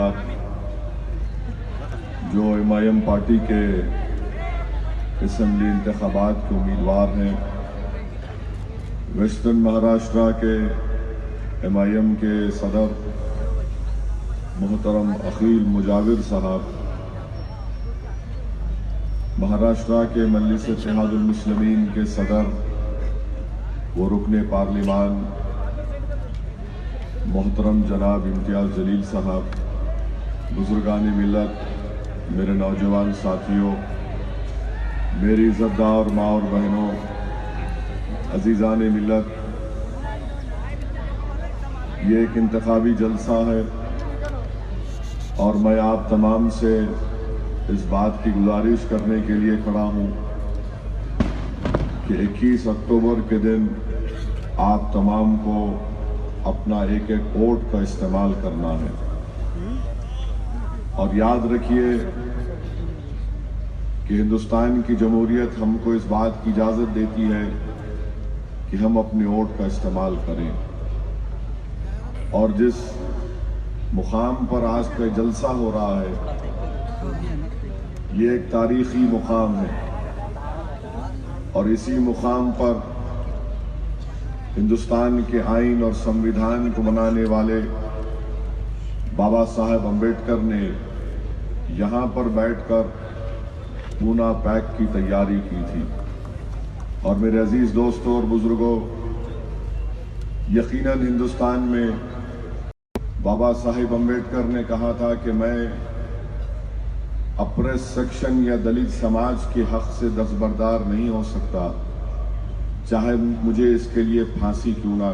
साहब जो MIM party के असम्बली इंतखाबात के उम्मीदवार हैं, वेस्टर्न महाराष्ट्र के MIM के सदर मोहतरम अखिल मुजाविर साहब, महाराष्ट्र के मजलिस इत्तेहादुल मुस्लिमीन के सदर व रुकने पार्लिमान मोहतरम जनाब इम्तियाज़ जलील साहब, बुजुर्गान मिल्लत, मेरे नौजवान साथियों, मेरी इज़्ज़तदार माँ और बहनों, अजीज़ान मिल्लत, ये एक इंतखाबी जलसा है और मैं आप तमाम से इस बात की गुजारिश करने के लिए खड़ा हूँ कि 21 अक्टूबर के दिन आप तमाम को अपना एक एक वोट का इस्तेमाल करना है। और याद रखिए कि हिंदुस्तान की जमहूरियत हमको इस बात की इजाज़त देती है कि हम अपने वोट का इस्तेमाल करें। और जिस मुकाम पर आज का जलसा हो रहा है, ये एक तारीखी मुकाम है और इसी मुकाम पर हिंदुस्तान के आइन और संविधान को बनाने वाले बाबा साहेब अम्बेडकर ने यहाँ पर बैठकर पूना पैक की तैयारी की थी। और मेरे अजीज दोस्तों और बुजुर्गों, यकीनन हिंदुस्तान में बाबा साहेब अम्बेडकर ने कहा था कि मैं अप्रेस सेक्शन या दलित समाज के हक से दस्तबरदार नहीं हो सकता, चाहे मुझे इसके लिए फांसी क्यों ना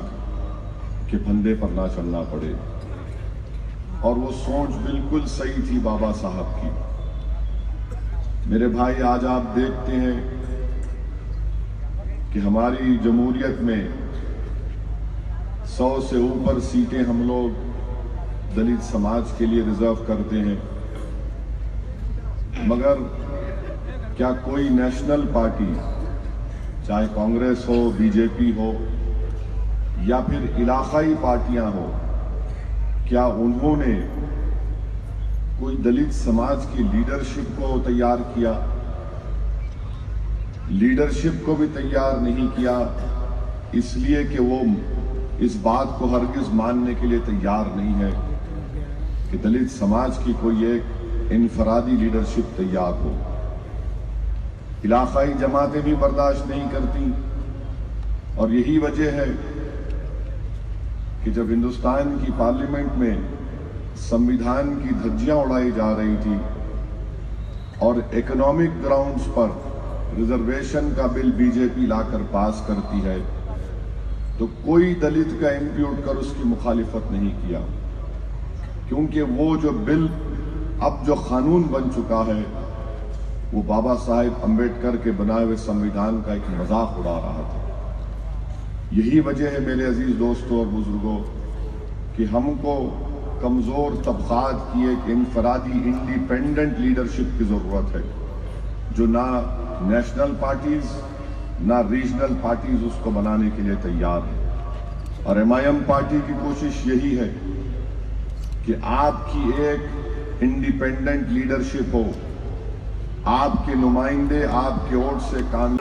के फंदे पर ना चलना पड़े। और वो सोच बिल्कुल सही थी बाबा साहब की। मेरे भाई, आज आप देखते हैं कि हमारी जमहूरियत में 100 से ऊपर सीटें हम लोग दलित समाज के लिए रिजर्व करते हैं, मगर क्या कोई नेशनल पार्टी, चाहे कांग्रेस हो, बीजेपी हो या फिर इलाकाई पार्टियां हो, क्या उन्होंने कोई दलित समाज की लीडरशिप को तैयार किया? लीडरशिप को भी तैयार नहीं किया, इसलिए कि वो इस बात को हरगिज मानने के लिए तैयार नहीं है कि दलित समाज की कोई एक इनफरादी लीडरशिप तैयार हो। इलाकाई जमातें भी बर्दाश्त नहीं करती। और यही वजह है कि जब हिंदुस्तान की पार्लियामेंट में संविधान की धज्जियां उड़ाई जा रही थी और इकोनॉमिक ग्राउंड्स पर रिजर्वेशन का बिल बीजेपी लाकर पास करती है, तो कोई दलित का MP उठकर उसकी मुखालिफत नहीं किया, क्योंकि वो जो बिल अब जो कानून बन चुका है वो बाबा साहेब अम्बेडकर के बनाए हुए संविधान का एक मजाक उड़ा रहा था। यही वजह है मेरे अजीज दोस्तों और बुजुर्गों कि हमको कमजोर तबकात की एक इनफरादी इंडिपेंडेंट लीडरशिप की जरूरत है, जो ना नेशनल पार्टीज ना रीजनल पार्टीज उसको बनाने के लिए तैयार है। और MIM पार्टी की कोशिश यही है कि आपकी एक इंडिपेंडेंट लीडरशिप हो, आपके नुमाइंदे आपके वोट से काम